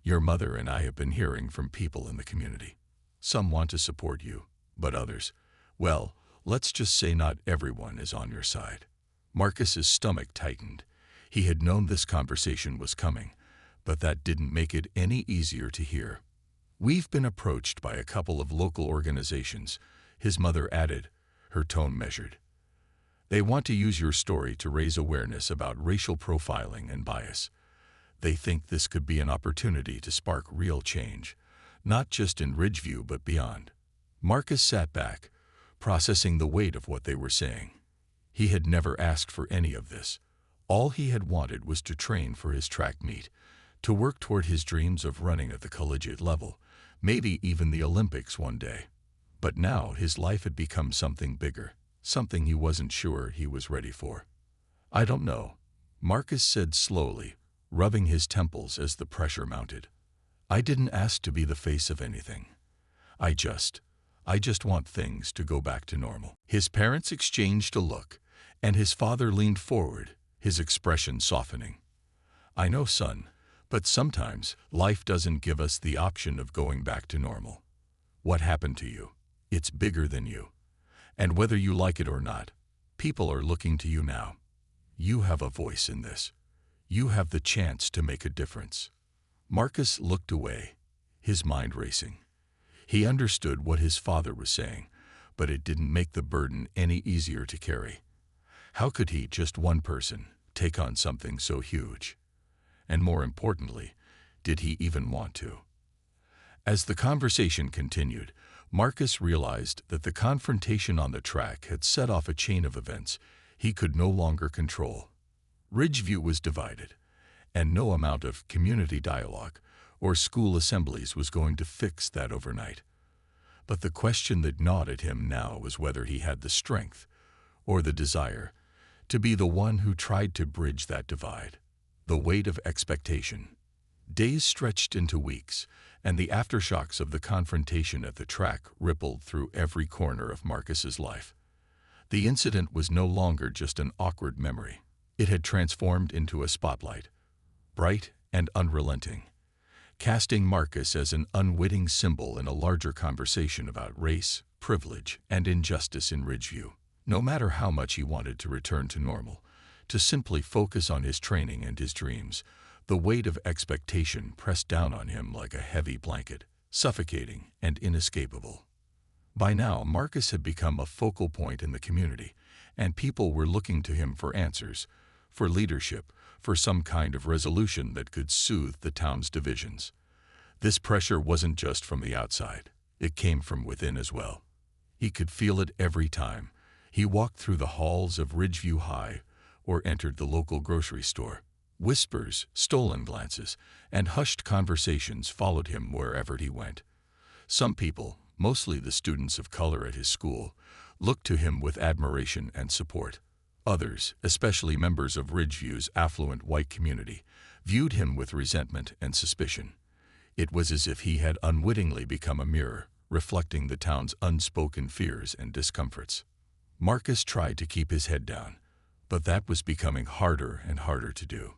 Your mother and I have been hearing from people in the community. Some want to support you, but others, well, let's just say not everyone is on your side." Marcus's stomach tightened. He had known this conversation was coming, but that didn't make it any easier to hear. "We've been approached by a couple of local organizations," his mother added, her tone measured. "They want to use your story to raise awareness about racial profiling and bias. They think this could be an opportunity to spark real change, not just in Ridgeview but beyond." Marcus sat back, processing the weight of what they were saying. He had never asked for any of this. All he had wanted was to train for his track meet, to work toward his dreams of running at the collegiate level, maybe even the Olympics one day. But now his life had become something bigger, something he wasn't sure he was ready for. "I don't know," Marcus said slowly, rubbing his temples as the pressure mounted. "I didn't ask to be the face of anything. I just want things to go back to normal." His parents exchanged a look, and his father leaned forward, his expression softening. "I know, son, but sometimes life doesn't give us the option of going back to normal. What happened to you? It's bigger than you. And whether you like it or not, people are looking to you now. You have a voice in this. You have the chance to make a difference." Marcus looked away, his mind racing. He understood what his father was saying, but it didn't make the burden any easier to carry. How could he, just one person, take on something so huge? And more importantly, did he even want to? As the conversation continued, Marcus realized that the confrontation on the track had set off a chain of events he could no longer control. Ridgeview was divided, and no amount of community dialogue or school assemblies was going to fix that overnight. But the question that gnawed at him now was whether he had the strength or the desire to be the one who tried to bridge that divide. The weight of expectation. Days stretched into weeks, and the aftershocks of the confrontation at the track rippled through every corner of Marcus's life. The incident was no longer just an awkward memory. It had transformed into a spotlight, bright and unrelenting, casting Marcus as an unwitting symbol in a larger conversation about race, privilege, and injustice in Ridgeview. No matter how much he wanted to return to normal, to simply focus on his training and his dreams, the weight of expectation pressed down on him like a heavy blanket, suffocating and inescapable. By now, Marcus had become a focal point in the community, and people were looking to him for answers, for leadership, for some kind of resolution that could soothe the town's divisions. This pressure wasn't just from the outside, it came from within as well. He could feel it every time he walked through the halls of Ridgeview High or entered the local grocery store. Whispers, stolen glances, and hushed conversations followed him wherever he went. Some people, mostly the students of color at his school, looked to him with admiration and support. Others, especially members of Ridgeview's affluent white community, viewed him with resentment and suspicion. It was as if he had unwittingly become a mirror, reflecting the town's unspoken fears and discomforts. Marcus tried to keep his head down, but that was becoming harder and harder to do.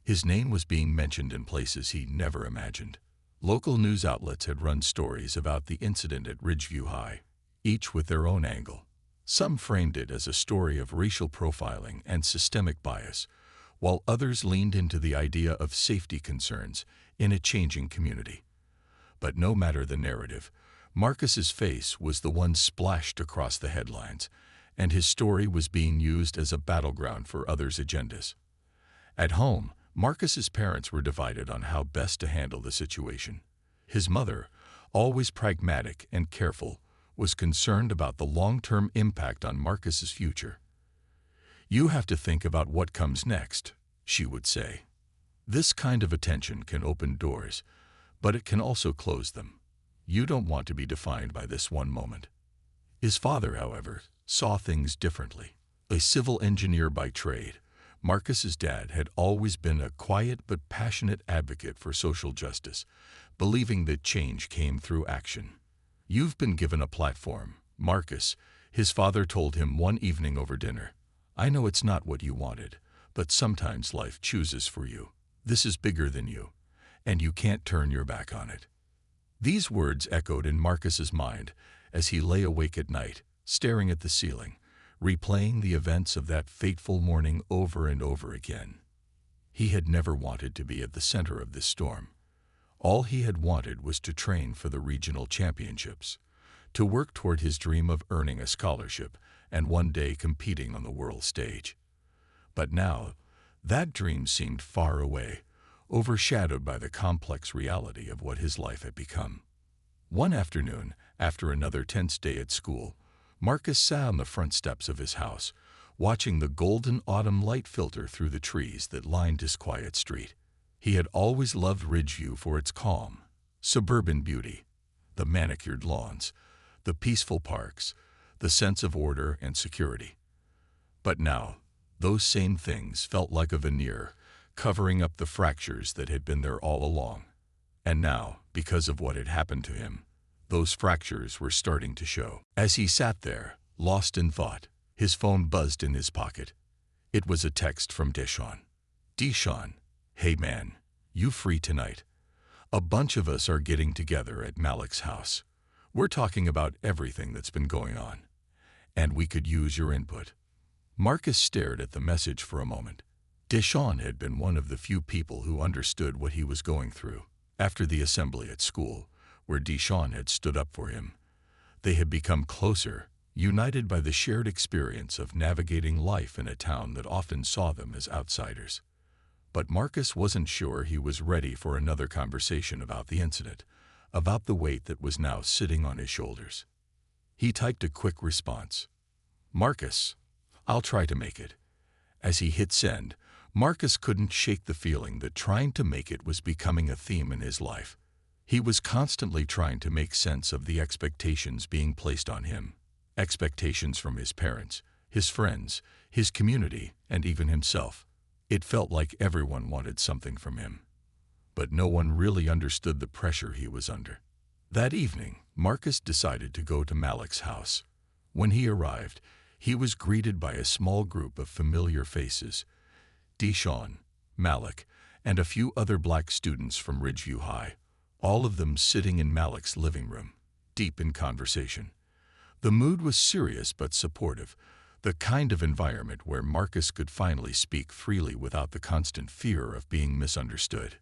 His name was being mentioned in places he never imagined. Local news outlets had run stories about the incident at Ridgeview High, each with their own angle. Some framed it as a story of racial profiling and systemic bias, while others leaned into the idea of safety concerns in a changing community. But no matter the narrative, Marcus's face was the one splashed across the headlines, and his story was being used as a battleground for others' agendas. At home, Marcus's parents were divided on how best to handle the situation. His mother, always pragmatic and careful, was concerned about the long-term impact on Marcus's future. "You have to think about what comes next," she would say. "This kind of attention can open doors, but it can also close them. You don't want to be defined by this one moment." His father, however, saw things differently. A civil engineer by trade, Marcus's dad had always been a quiet but passionate advocate for social justice, believing that change came through action. "You've been given a platform, Marcus," his father told him one evening over dinner. "I know it's not what you wanted, but sometimes life chooses for you. This is bigger than you, and you can't turn your back on it." These words echoed in Marcus's mind as he lay awake at night, staring at the ceiling, replaying the events of that fateful morning over and over again. He had never wanted to be at the center of this storm. All he had wanted was to train for the regional championships, to work toward his dream of earning a scholarship and one day competing on the world stage. But now, that dream seemed far away, overshadowed by the complex reality of what his life had become. One afternoon, after another tense day at school, Marcus sat on the front steps of his house, watching the golden autumn light filter through the trees that lined his quiet street. He had always loved Ridgeview for its calm, suburban beauty, the manicured lawns, the peaceful parks, the sense of order and security. But now, those same things felt like a veneer, covering up the fractures that had been there all along. And now, because of what had happened to him, those fractures were starting to show. As he sat there, lost in thought, his phone buzzed in his pocket. It was a text from Deshawn. "Deshawn, hey man, you free tonight? A bunch of us are getting together at Malik's house. We're talking about everything that's been going on, and we could use your input." Marcus stared at the message for a moment. Deshawn had been one of the few people who understood what he was going through. After the assembly at school, where Deshawn had stood up for him, they had become closer, united by the shared experience of navigating life in a town that often saw them as outsiders. But Marcus wasn't sure he was ready for another conversation about the incident, about the weight that was now sitting on his shoulders. He typed a quick response. "Marcus, I'll try to make it. As he hit send, Marcus couldn't shake the feeling that trying to make it was becoming a theme in his life. He was constantly trying to make sense of the expectations being placed on him. Expectations from his parents, his friends, his community, and even himself. It felt like everyone wanted something from him. But no one really understood the pressure he was under. That evening, Marcus decided to go to Malik's house. When he arrived, he was greeted by a small group of familiar faces: Deshaun, Malik, and a few other black students from Ridgeview High, all of them sitting in Malik's living room, deep in conversation. The mood was serious but supportive, the kind of environment where Marcus could finally speak freely without the constant fear of being misunderstood.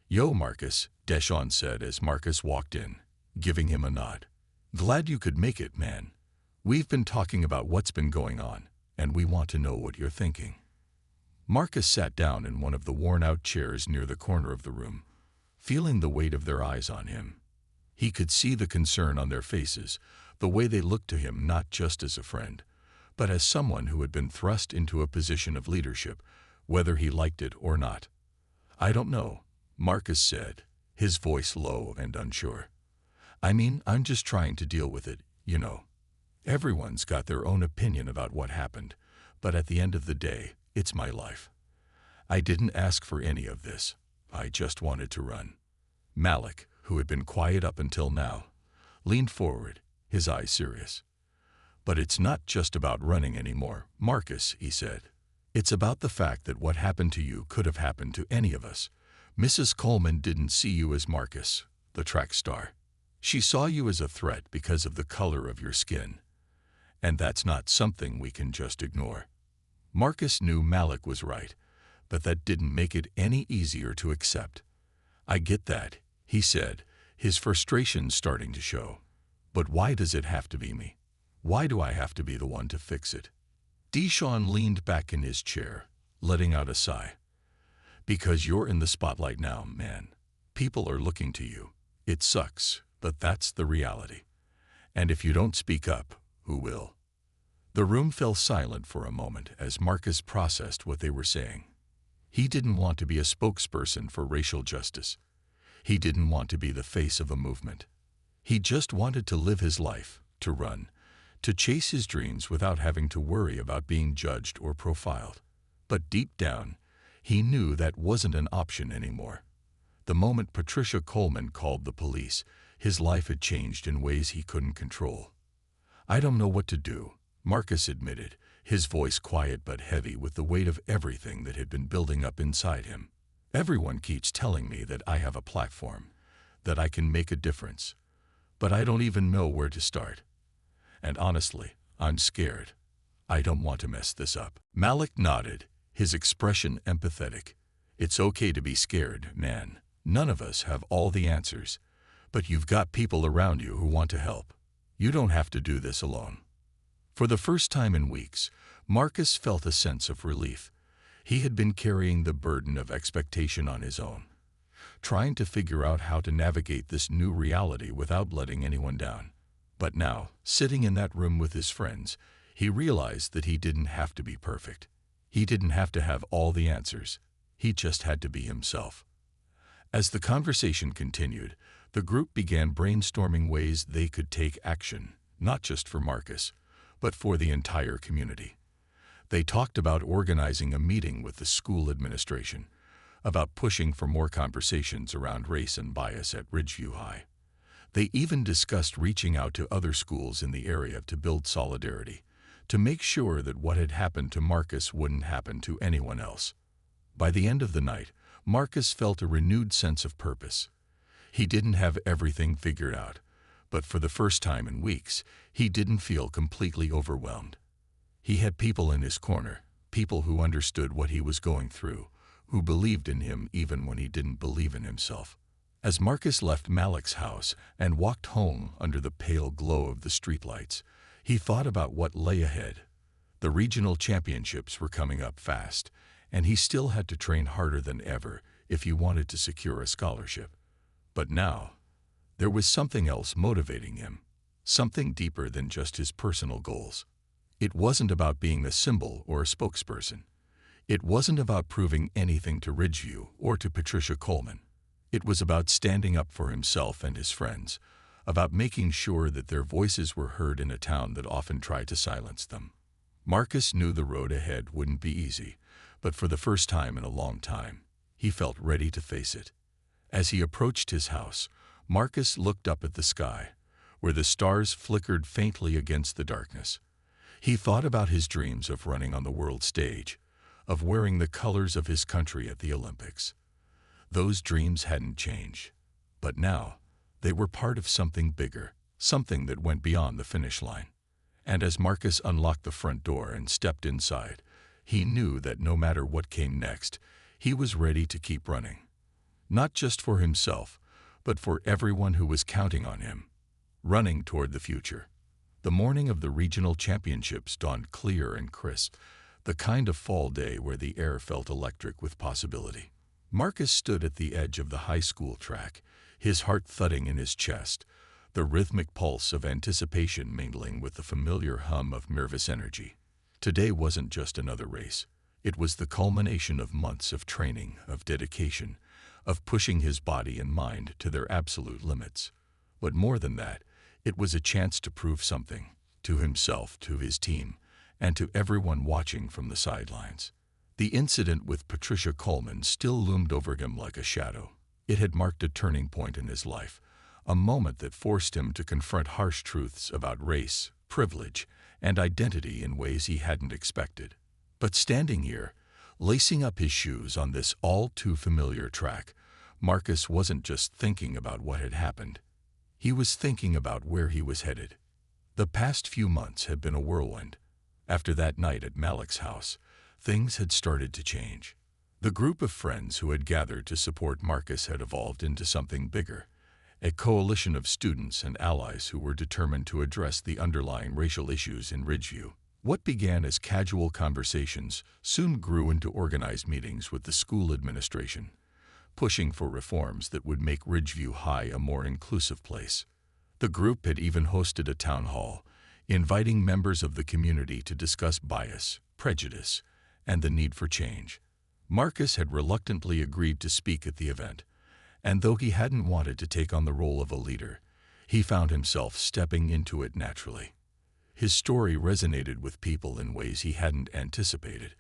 "Yo, Marcus," Deshaun said as Marcus walked in, giving him a nod. "Glad you could make it, man. We've been talking about what's been going on, and we want to know what you're thinking." Marcus sat down in one of the worn-out chairs near the corner of the room, feeling the weight of their eyes on him. He could see the concern on their faces, the way they looked to him not just as a friend, but as someone who had been thrust into a position of leadership, whether he liked it or not. "I don't know," Marcus said, his voice low and unsure. "I mean, I'm just trying to deal with it, you know. Everyone's got their own opinion about what happened, but at the end of the day, it's my life. I didn't ask for any of this. I just wanted to run." Malik, who had been quiet up until now, leaned forward, his eyes serious. "But it's not just about running anymore, Marcus," he said. "It's about the fact that what happened to you could have happened to any of us. Mrs. Coleman didn't see you as Marcus, the track star. She saw you as a threat because of the color of your skin. And that's not something we can just ignore." Marcus knew Malik was right, but that didn't make it any easier to accept. "I get that," he said, his frustration starting to show. "But why does it have to be me? Why do I have to be the one to fix it?" Deshaun leaned back in his chair, letting out a sigh. "Because you're in the spotlight now, man. People are looking to you. It sucks, but that's the reality. And if you don't speak up, who will?" The room fell silent for a moment as Marcus processed what they were saying. He didn't want to be a spokesperson for racial justice. He didn't want to be the face of a movement. He just wanted to live his life, to run, to chase his dreams without having to worry about being judged or profiled. But deep down, he knew that wasn't an option anymore. The moment Patricia Coleman called the police, his life had changed in ways he couldn't control. "I don't know what to do," Marcus admitted, his voice quiet but heavy with the weight of everything that had been building up inside him. "Everyone keeps telling me that I have a platform, that I can make a difference, but I don't even know where to start. And honestly, I'm scared. I don't want to mess this up." Malik nodded, his expression empathetic. "It's okay to be scared, man. None of us have all the answers, but you've got people around you who want to help. You don't have to do this alone." For the first time in weeks, Marcus felt a sense of relief. He had been carrying the burden of expectation on his own, trying to figure out how to navigate this new reality without letting anyone down. But now, sitting in that room with his friends, he realized that he didn't have to be perfect. He didn't have to have all the answers. He just had to be himself. As the conversation continued, the group began brainstorming ways they could take action, not just for Marcus, but for the entire community. They talked about organizing a meeting with the school administration, about pushing for more conversations around race and bias at Ridgeview High. They even discussed reaching out to other schools in the area to build solidarity, to make sure that what had happened to Marcus wouldn't happen to anyone else. By the end of the night, Marcus felt a renewed sense of purpose. He didn't have everything figured out, but for the first time in weeks, he didn't feel completely overwhelmed. He had people in his corner, people who understood what he was going through, who believed in him even when he didn't believe in himself. As Marcus left Malik's house and walked home under the pale glow of the streetlights, he thought about what lay ahead. The regional championships were coming up fast, and he still had to train harder than ever if he wanted to secure a scholarship. But now, there was something else motivating him, something deeper than just his personal goals. It wasn't about being a symbol or a spokesperson. It wasn't about proving anything to Ridgeview or to Patricia Coleman. It was about standing up for himself and his friends, about making sure that their voices were heard in a town that often tried to silence them. Marcus knew the road ahead wouldn't be easy, but for the first time in a long time, he felt ready to face it. As he approached his house, Marcus looked up at the sky, where the stars flickered faintly against the darkness. He thought about his dreams of running on the world stage, of wearing the colors of his country at the Olympics. Those dreams hadn't changed, but now they were part of something bigger, something that went beyond the finish line. And as Marcus unlocked the front door and stepped inside, he knew that no matter what came next, he was ready to keep running. Not just for himself, but for everyone who was counting on him. Running toward the future. The morning of the regional championships dawned clear and crisp, the kind of fall day where the air felt electric with possibility. Marcus stood at the edge of the high school track, his heart thudding in his chest, the rhythmic pulse of anticipation mingling with the familiar hum of nervous energy. Today wasn't just another race. It was the culmination of months of training, of dedication, of pushing his body and mind to their absolute limits. But more than that, it was a chance to prove something, to himself, to his team, and to everyone watching from the sidelines. The incident with Patricia Coleman still loomed over him like a shadow. It had marked a turning point in his life, a moment that forced him to confront harsh truths about race, privilege, and identity in ways he hadn't expected. But standing here, lacing up his shoes on this all-too-familiar track, Marcus wasn't just thinking about what had happened. He was thinking about where he was headed. The past few months had been a whirlwind. After that night at Malik's house, things had started to change. The group of friends who had gathered to support Marcus had evolved into something bigger, a coalition of students and allies who were determined to address the underlying racial issues in Ridgeview. What began as casual conversations soon grew into organized meetings with the school administration, pushing for reforms that would make Ridgeview High a more inclusive place. The group had even hosted a town hall, inviting members of the community to discuss bias, prejudice, and the need for change. Marcus had reluctantly agreed to speak at the event, and though he hadn't wanted to take on the role of a leader, he found himself stepping into it naturally. His story resonated with people in ways he hadn't anticipated,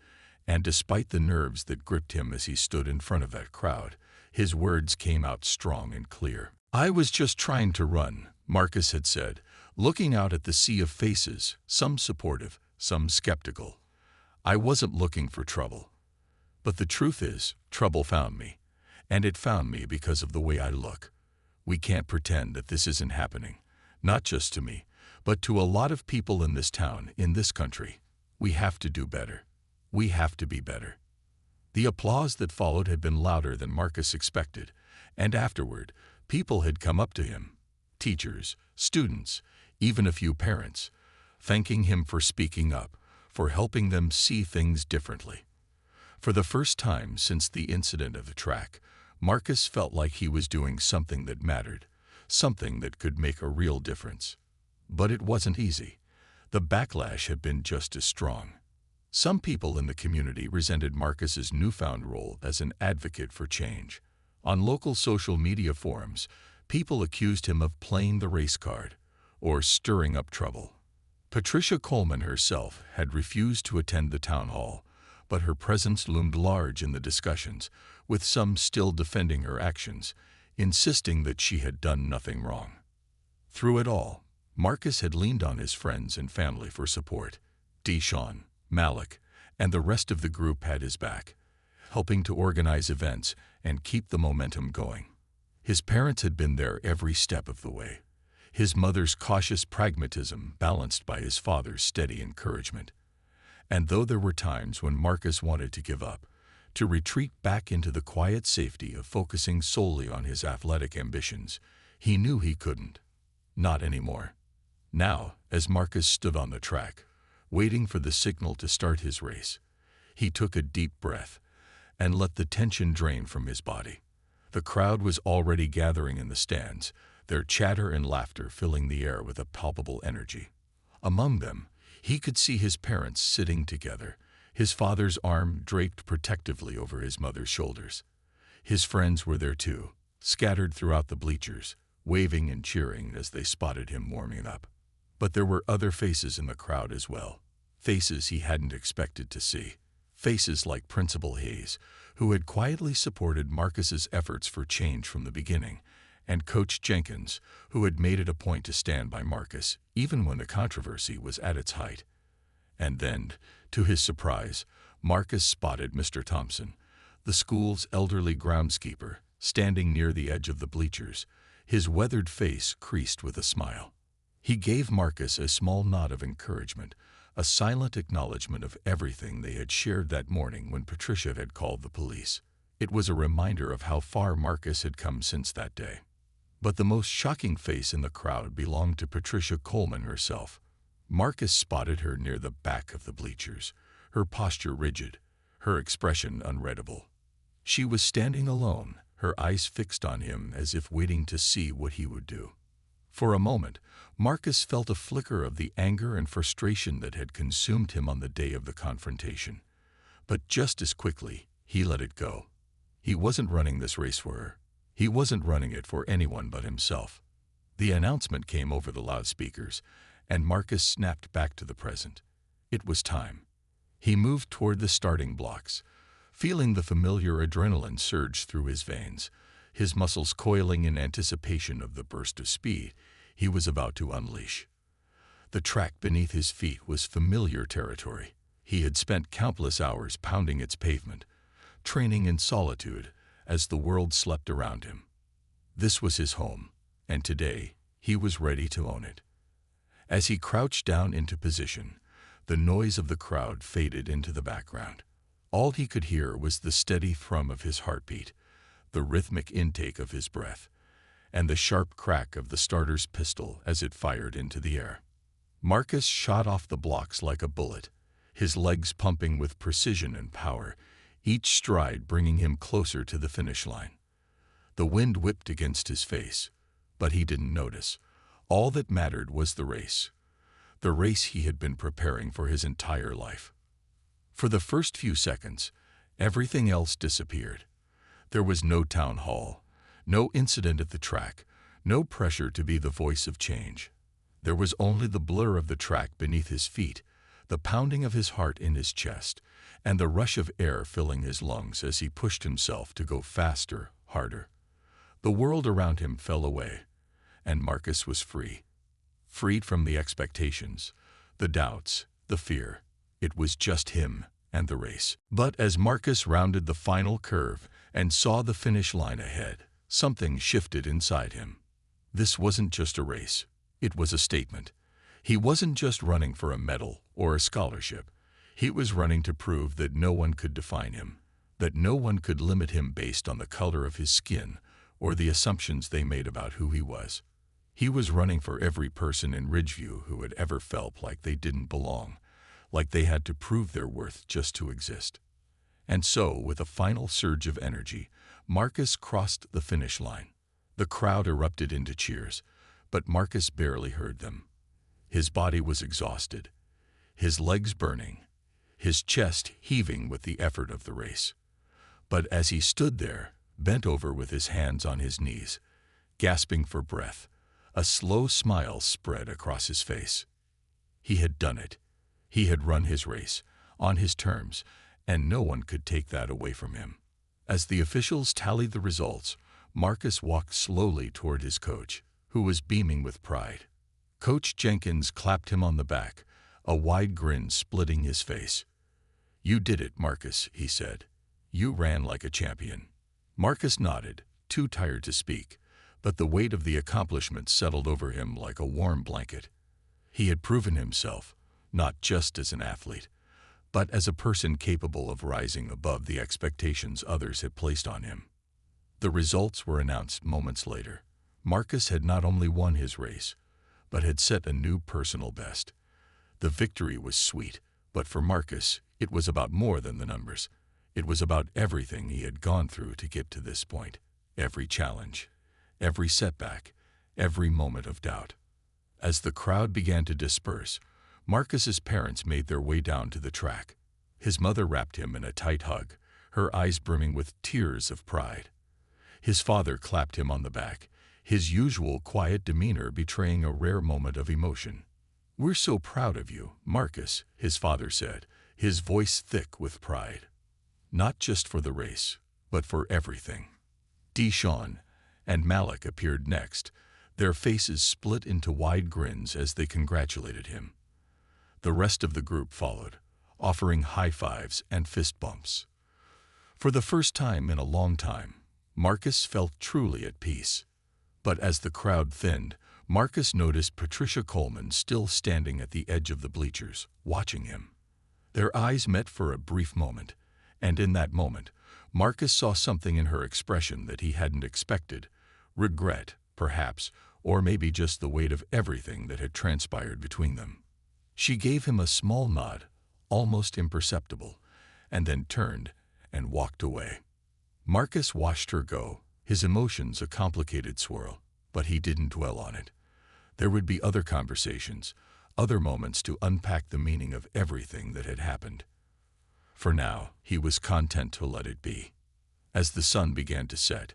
and despite the nerves that gripped him as he stood in front of that crowd, his words came out strong and clear. "I was just trying to run," Marcus had said, looking out at the sea of faces, some supportive, some skeptical. "I wasn't looking for trouble. But the truth is, trouble found me, and it found me because of the way I look. We can't pretend that this isn't happening, not just to me, but to a lot of people in this town, in this country. We have to do better. We have to be better." The applause that followed had been louder than Marcus expected, and afterward, people had come up to him, teachers, students, even a few parents, thanking him for speaking up, for helping them see things differently. For the first time since the incident of the track, Marcus felt like he was doing something that mattered, something that could make a real difference. But it wasn't easy. The backlash had been just as strong. Some people in the community resented Marcus's newfound role as an advocate for change. On local social media forums, people accused him of playing the race card or stirring up trouble. Patricia Coleman herself had refused to attend the town hall, but her presence loomed large in the discussions, with some still defending her actions, insisting that she had done nothing wrong. Through it all, Marcus had leaned on his friends and family for support. Deshaun, Malik, and the rest of the group had his back, helping to organize events and keep the momentum going. His parents had been there every step of the way, his mother's cautious pragmatism balanced by his father's steady encouragement. And though there were times when Marcus wanted to give up, to retreat back into the quiet safety of focusing solely on his athletic ambitions, he knew he couldn't. Not anymore. Now, as Marcus stood on the track, waiting for the signal to start his race, he took a deep breath and let the tension drain from his body. The crowd was already gathering in the stands, their chatter and laughter filling the air with a palpable energy. Among them, He could see his parents sitting together, his father's arm draped protectively over his mother's shoulders. His friends were there too, scattered throughout the bleachers, waving and cheering as they spotted him warming up. But there were other faces in the crowd as well, faces he hadn't expected to see. Faces like Principal Hayes, who had quietly supported Marcus's efforts for change from the beginning, and Coach Jenkins, who had made it a point to stand by Marcus even when the controversy was at its height. And then, to his surprise, Marcus spotted Mr. Thompson, the school's elderly groundskeeper, standing near the edge of the bleachers, his weathered face creased with a smile. He gave Marcus a small nod of encouragement, a silent acknowledgement of everything they had shared that morning when Patricia had called the police. It was a reminder of how far Marcus had come since that day. But the most shocking face in the crowd belonged to Patricia Coleman herself. Marcus spotted her near the back of the bleachers, her posture rigid, her expression unreadable. She was standing alone, her eyes fixed on him as if waiting to see what he would do. For a moment, Marcus felt a flicker of the anger and frustration that had consumed him on the day of the confrontation. But just as quickly, he let it go. He wasn't running this race for her. He wasn't running it for anyone but himself. The announcement came over the loudspeakers, and Marcus snapped back to the present. It was time. He moved toward the starting blocks, feeling the familiar adrenaline surge through his veins, his muscles coiling in anticipation of the burst of speed he was about to unleash. The track beneath his feet was familiar territory. He had spent countless hours pounding its pavement, training in solitude as the world slept around him. This was his home, and today he was ready to own it. As he crouched down into position, the noise of the crowd faded into the background. All he could hear was the steady thrum of his heartbeat, the rhythmic intake of his breath, and the sharp crack of the starter's pistol as it fired into the air. Marcus shot off the blocks like a bullet, his legs pumping with precision and power, each stride bringing him closer to the finish line. The wind whipped against his face, but he didn't notice. All that mattered was the race he had been preparing for his entire life. For the first few seconds, everything else disappeared. There was no town hall, no incident at the track, no pressure to be the voice of change. There was only the blur of the track beneath his feet, the pounding of his heart in his chest, and the rush of air filling his lungs as he pushed himself to go faster, harder. The world around him fell away, and Marcus was free. Freed from the expectations, the doubts, the fear. It was just him and the race. But as Marcus rounded the final curve and saw the finish line ahead, something shifted inside him. This wasn't just a race. It was a statement. He wasn't just running for a medal or a scholarship. He was running to prove that no one could define him, that no one could limit him based on the color of his skin or the assumptions they made about who he was. He was running for every person in Ridgeview who had ever felt like they didn't belong, like they had to prove their worth just to exist. And so, with a final surge of energy, Marcus crossed the finish line. The crowd erupted into cheers, but Marcus barely heard them. His body was exhausted, his legs burning, his chest heaving with the effort of the race. But as he stood there, bent over with his hands on his knees, gasping for breath, a slow smile spread across his face. He had done it. He had run his race, on his terms, and no one could take that away from him. As the officials tallied the results, Marcus walked slowly toward his coach, who was beaming with pride. Coach Jenkins clapped him on the back, a wide grin splitting his face. "You did it, Marcus," he said. "You ran like a champion." Marcus nodded, too tired to speak, but the weight of the accomplishment settled over him like a warm blanket. He had proven himself, not just as an athlete, but as a person capable of rising above the expectations others had placed on him. The results were announced moments later. Marcus had not only won his race, but had set a new personal best. The victory was sweet, but for Marcus, it was about more than the numbers. It was about everything he had gone through to get to this point, every challenge, every setback, every moment of doubt. As the crowd began to disperse, Marcus's parents made their way down to the track. His mother wrapped him in a tight hug, her eyes brimming with tears of pride. His father clapped him on the back, his usual quiet demeanor betraying a rare moment of emotion. "We're so proud of you, Marcus," his father said, his voice thick with pride. "Not just for the race, but for everything." Deshaun and Malik appeared next, their faces split into wide grins as they congratulated him. The rest of the group followed, offering high fives and fist bumps. For the first time in a long time, Marcus felt truly at peace. But as the crowd thinned, Marcus noticed Patricia Coleman still standing at the edge of the bleachers, watching him. Their eyes met for a brief moment, and in that moment, Marcus saw something in her expression that he hadn't expected. Regret, perhaps, or maybe just the weight of everything that had transpired between them. She gave him a small nod, almost imperceptible, and then turned and walked away. Marcus watched her go, his emotions a complicated swirl, but he didn't dwell on it. There would be other conversations, other moments to unpack the meaning of everything that had happened. For now, he was content to let it be. As the sun began to set,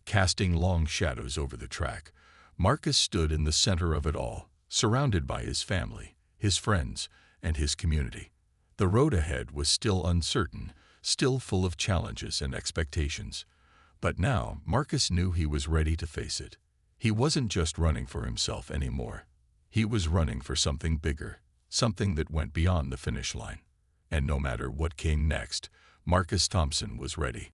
casting long shadows over the track, Marcus stood in the center of it all, surrounded by his family, his friends, and his community. The road ahead was still uncertain, still full of challenges and expectations. But now, Marcus knew he was ready to face it. He wasn't just running for himself anymore. He was running for something bigger, something that went beyond the finish line. And no matter what came next, Marcus Thompson was ready.